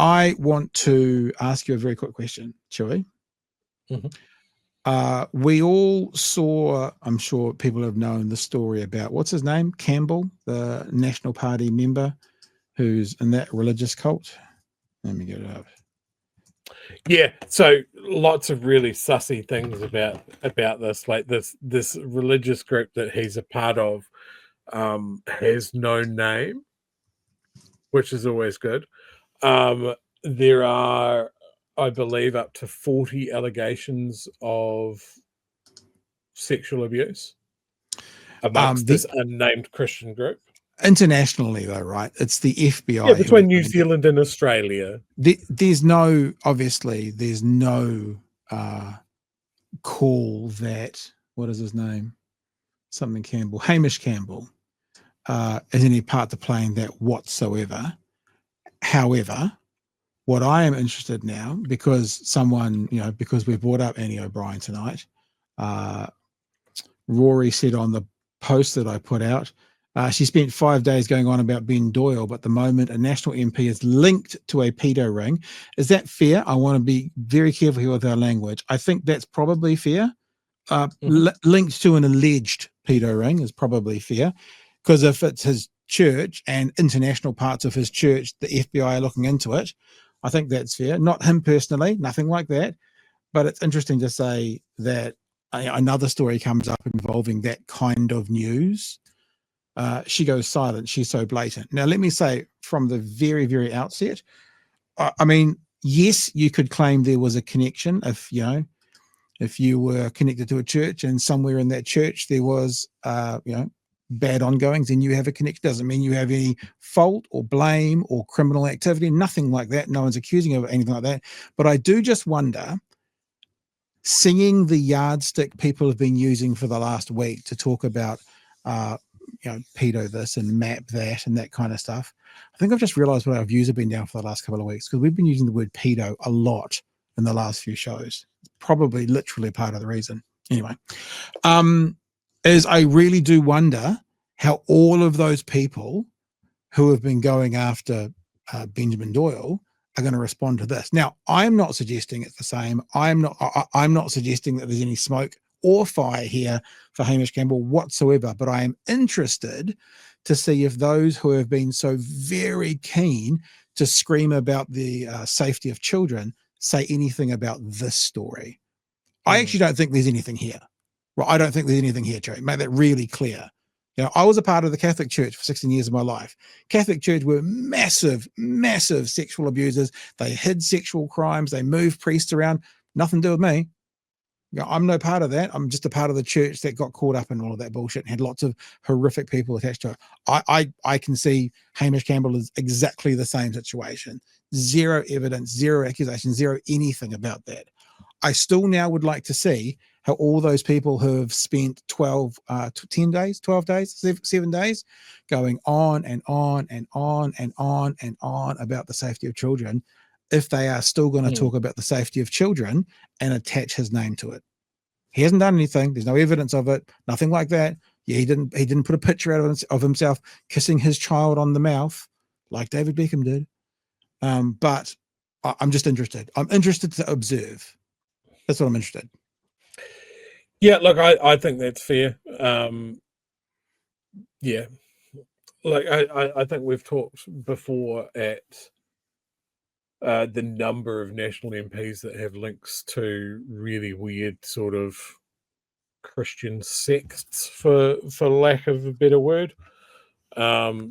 I want to ask you a very quick question, Chewie. We all saw, I'm sure people have known the story about, what's his name? Campbell, the National Party member who's in that religious cult. Let me get it up. Yeah, so lots of really sussy things about this. Like this religious group that he's a part of has no name, which is always good. There are, I believe, up to 40 allegations of sexual abuse amongst this unnamed Christian group. Internationally, though, right? It's the FBI. Yeah, between New Zealand and Australia. There's no call that, what is his name? Something Campbell, Hamish Campbell, has any part to play in that whatsoever. However, what I am interested now, because because we brought up Annie O'Brien tonight, Rory said on the post that I put out, she spent 5 days going on about Ben Doyle, but the moment a national MP is linked to a pedo ring, is that fair? I want to be very careful here with our language. I think that's probably fair. Linked to an alleged pedo ring is probably fair, because if it's his church and international parts of his church, the FBI are looking into it, I think that's fair. Not him personally, nothing like that. But it's interesting to say that another story comes up involving that kind of news. She goes silent. She's so blatant. Now, let me say from the very, very outset, I mean, yes, you could claim there was a connection if you were connected to a church and somewhere in that church there was, bad ongoings, then you have a connection. Doesn't mean you have any fault or blame or criminal activity, nothing like that. No one's accusing you of anything like that. But I do just wonder, seeing the yardstick people have been using for the last week to talk about, pedo this and map that and that kind of stuff. I think I've just realized what our views have been down for the last couple of weeks, because we've been using the word pedo a lot in the last few shows. Probably literally part of the reason. Anyway, is I really do wonder how all of those people who have been going after Benjamin Doyle are going to respond to this. Now, I'm not suggesting it's the same. I'm not suggesting that there's any smoke or fire here for Hamish Campbell whatsoever, but I am interested to see if those who have been so very keen to scream about the safety of children say anything about this story. I actually don't think there's anything here. Well, I don't think there's anything here, Joe. Make that really clear. I was a part of the Catholic Church for 16 years of my life. Catholic Church were massive, massive sexual abusers. They hid sexual crimes. They moved priests around. Nothing to do with me. I'm no part of that. I'm just a part of the church that got caught up in all of that bullshit and had lots of horrific people attached to it. I can see Hamish Campbell is exactly the same situation. Zero evidence, zero accusation, zero anything about that. I still now would like to see how all those people who have spent 12 days, 7 days, going on and on and on and on and on about the safety of children, if they are still going to talk about the safety of children and attach his name to it. He hasn't done anything. There's no evidence of it. Nothing like that. Yeah, he didn't put a picture out of himself kissing his child on the mouth like David Beckham did. But I'm just interested. I'm interested to observe. That's what I'm interested. Yeah, look, I think that's fair. Yeah, like I think we've talked before at the number of national MPs that have links to really weird sort of Christian sects, for lack of a better word.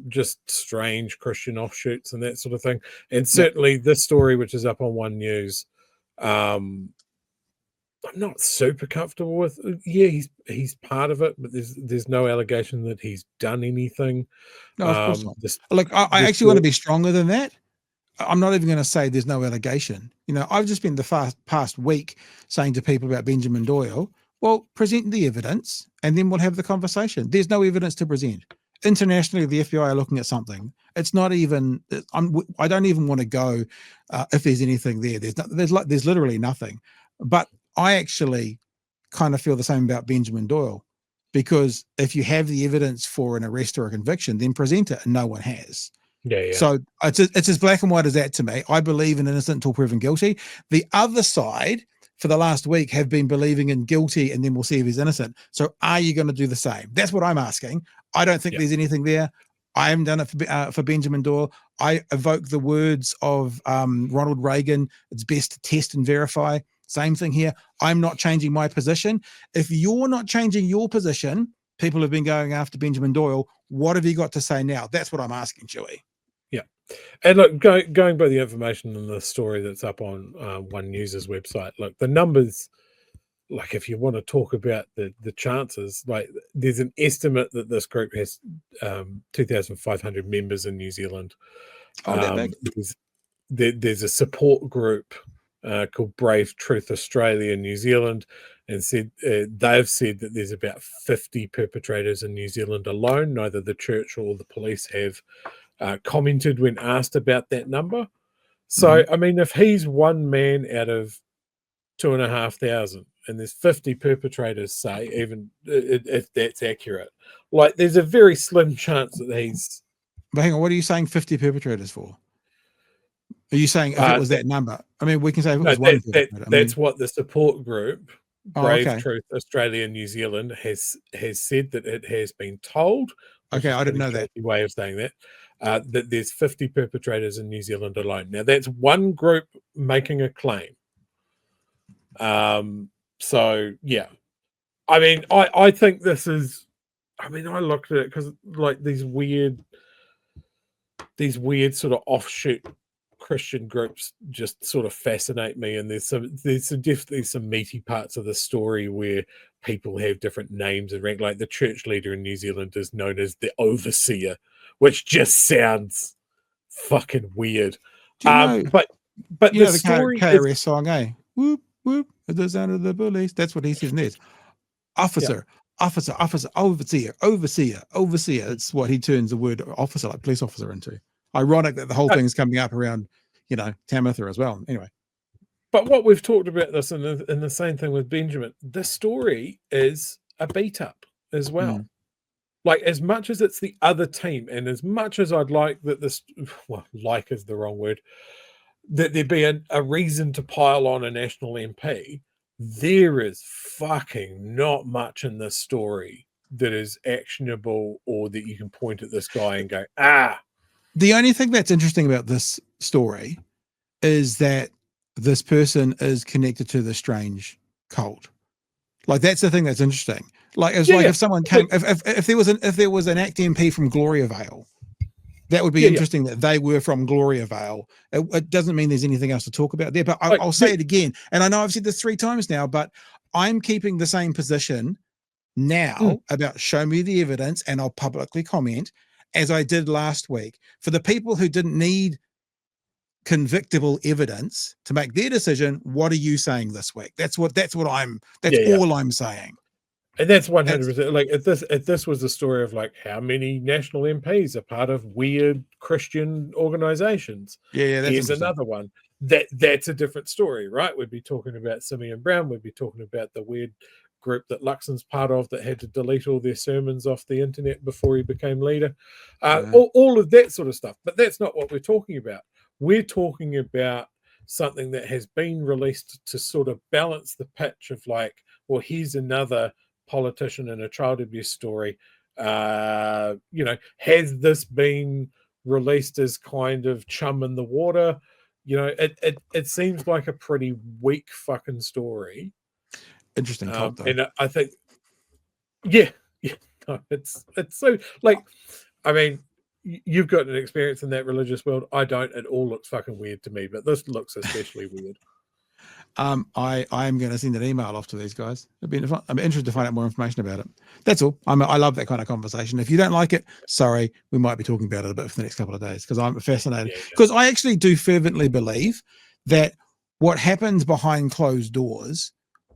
Just strange Christian offshoots and that sort of thing. And certainly this story, which is up on One News, I'm not super comfortable with. Yeah, he's part of it, but there's no allegation that he's done anything. No, of course not. Look, I actually want to be stronger than that. I'm not even going to say there's no allegation. I've just been the past week saying to people about Benjamin Doyle, well, present the evidence and then we'll have the conversation. There's no evidence to present. Internationally, the FBI are looking at something. It's not even, I don't even want to go if there's anything there. There's literally nothing. But I actually kind of feel the same about Benjamin Doyle, because if you have the evidence for an arrest or a conviction, then present it, and no one has. Yeah, yeah. So it's as black and white as that to me. I believe in innocent until proven guilty. The other side for the last week have been believing in guilty, and then we'll see if he's innocent. So are you going to do the same? That's what I'm asking. I don't think there's anything there. I haven't done it for Benjamin Doyle. I evoke the words of Ronald Reagan. It's best to test and verify. Same thing here. I'm not changing my position. If you're not changing your position, people have been going after Benjamin Doyle. What have you got to say now? That's what I'm asking, Chewie. Yeah. And look, going by the information in the story that's up on One News's website, look, the numbers, like if you want to talk about the chances, like there's an estimate that this group has 2,500 members in New Zealand. Oh, that big? There's a support group called Brave Truth Australia in New Zealand, and they've said that there's about 50 perpetrators in New Zealand alone. Neither the church or the police have commented when asked about that number. So, I mean, if he's one man out of 2,500 and there's 50 perpetrators, say, even if that's accurate, like there's a very slim chance that he's... But hang on, what are you saying 50 perpetrators for? Are you saying if it was that number? I mean, we can say if it was one perpetrator. That's what the support group, Brave okay. Truth Australia New Zealand, has said that it has been told. Okay, I didn't know that. Way of saying that. That there's 50 perpetrators in New Zealand alone. Now, that's one group making a claim. So, yeah. I mean, I think this is... I mean, I looked at it because, like, these weird sort of offshoot Christian groups just sort of fascinate me, and there's definitely some meaty parts of the story where people have different names and rank. Like the church leader in New Zealand is known as the overseer, which just sounds fucking weird. Do you know, but you know the KRS song, eh? Whoop whoop, at the sound of the bullies. That's what he says in this. Officer, officer, overseer. It's what he turns the word officer, like police officer, into. Ironic that the whole thing is coming up around, Tamitha as well. Anyway. But what we've talked about this in the same thing with Benjamin, this story is a beat up as well. Like, as much as it's the other team, and as much as I'd like that this, well, like is the wrong word, that there be a reason to pile on a national MP, there is fucking not much in this story that is actionable or that you can point at this guy and go, The only thing that's interesting about this story is that this person is connected to the strange cult. Like, that's the thing that's interesting. Like, it's if someone came, if there was an ACT MP from Gloriavale, that would be interesting that they were from Gloriavale. It doesn't mean there's anything else to talk about there, but I'll say it again. And I know I've said this 3 times now, but I'm keeping the same position now about show me the evidence and I'll publicly comment, as I did last week. For the people who didn't need convictable evidence to make their decision, what are you saying this week? That's all I'm saying. And that's 100%. Like, if this was a story of like how many national MPs are part of weird Christian organizations, here's another one. That's a different story, right? We'd be talking about Simeon Brown. We'd be talking about the weird group that Luxon's part of that had to delete all their sermons off the internet before he became leader. All of that sort of stuff. But that's not what we're talking about. We're talking about something that has been released to sort of balance the pitch of like, well, here's another politician in a child abuse story. Has this been released as kind of chum in the water? It seems like a pretty weak fucking story. Interesting cult, though. And I think, it's so, like, I mean, you've got an experience in that religious world. I don't. It all looks fucking weird to me, but this looks especially weird. I'm going to send an email off to these guys. I'm interested to find out more information about it. That's all. I love that kind of conversation. If you don't like it, sorry, we might be talking about it a bit for the next couple of days, because I'm fascinated. Because I actually do fervently believe that what happens behind closed doors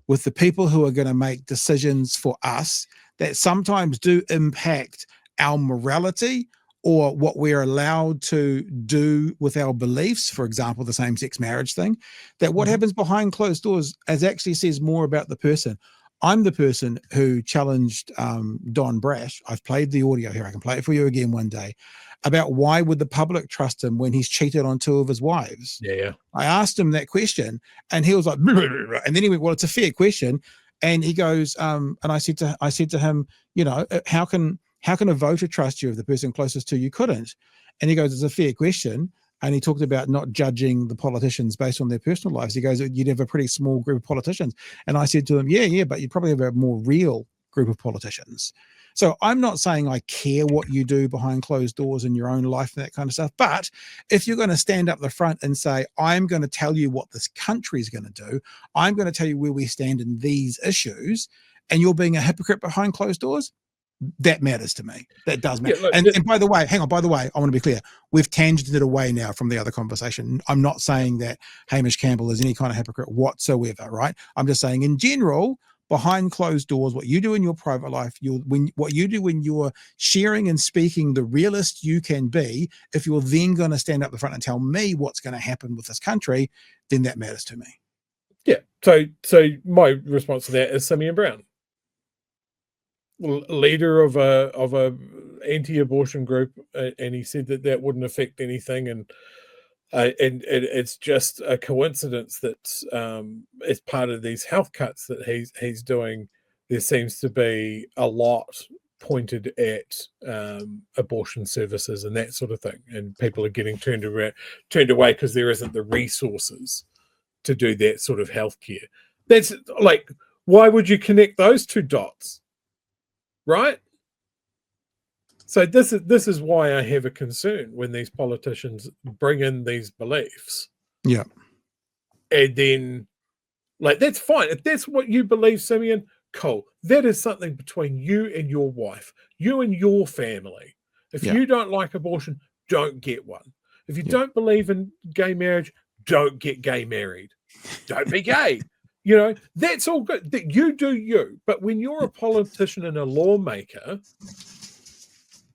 with the people who are going to make decisions for us that sometimes do impact our morality or what we're allowed to do with our beliefs, for example, the same-sex marriage thing, that what happens behind closed doors actually says more about the person. I'm the person who challenged Don Brash. I've played the audio here. I can play it for you again one day, about why would the public trust him when he's cheated on 2 of his wives. Yeah. I asked him that question, and he was like, blah, blah, blah. And then he went, well, it's a fair question. And he goes, and I said to him, you know, how can a voter trust you if the person closest to you couldn't? And he goes, it's a fair question. And he talked about not judging the politicians based on their personal lives. He goes, you'd have a pretty small group of politicians. And I said to him, yeah, but you'd probably have a more real group of politicians. So I'm not saying I care what you do behind closed doors in your own life and that kind of stuff. But if you're going to stand up the front and say, I'm going to tell you what this country is going to do, I'm going to tell you where we stand in these issues, and you're being a hypocrite behind closed doors, that matters to me. That does matter. Yeah, look, and by the way, I want to be clear. We've tangented away now from the other conversation. I'm not saying that Hamish Campbell is any kind of hypocrite whatsoever, right? I'm just saying in general, behind closed doors, what you do in your private life, what you do when you're sharing and speaking the realist you can be, if you're then going to stand up the front and tell me what's going to happen with this country, then that matters to me. Yeah. So my response to that is Simeon Brown, leader of a anti-abortion group, and he said that wouldn't affect anything, and it's just a coincidence that as part of these health cuts that he's doing, there seems to be a lot pointed at abortion services and that sort of thing, and people are getting turned away because there isn't the resources to do that sort of healthcare. That's like, why would you connect those two dots? Right? So this is why I have a concern when these politicians bring in these beliefs. Yeah. And then, like, that's fine. If that's what you believe, Simeon, cool. That is something between you and your wife, you and your family. If you don't like abortion, don't get one. If you don't believe in gay marriage, don't get gay married. Don't be gay. You know, that's all good. That you do you. But when you're a politician and a lawmaker,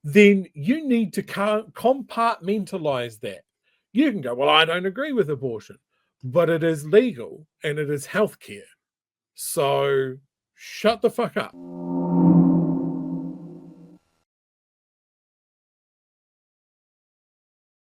then you need to compartmentalize that. You can go, well, I don't agree with abortion, but it is legal and it is healthcare. So shut the fuck up.